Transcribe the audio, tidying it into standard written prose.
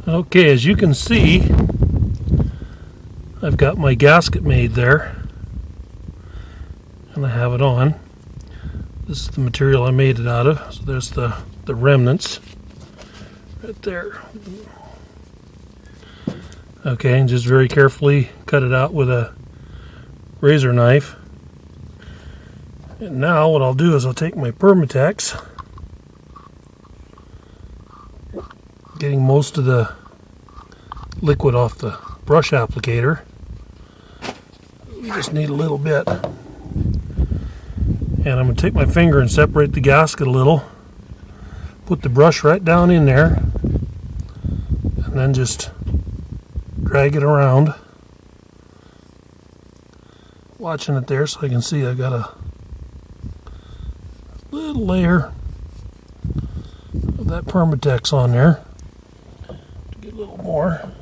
Okay, as you can see, I've got my gasket made there, and I have it on. This is the material I made it out of. So there's the remnants right there. Okay, and just very carefully cut it out with a razor knife. And now what I'll do is I'll take my Permatex, getting most of the liquid off the brush applicator. We just need a little bit. And I'm going to take my finger and separate the gasket a little. Put the brush right down in there. And then just drag it around. Watching it there so I can see I got a little layer of that Permatex on there. Get a little more.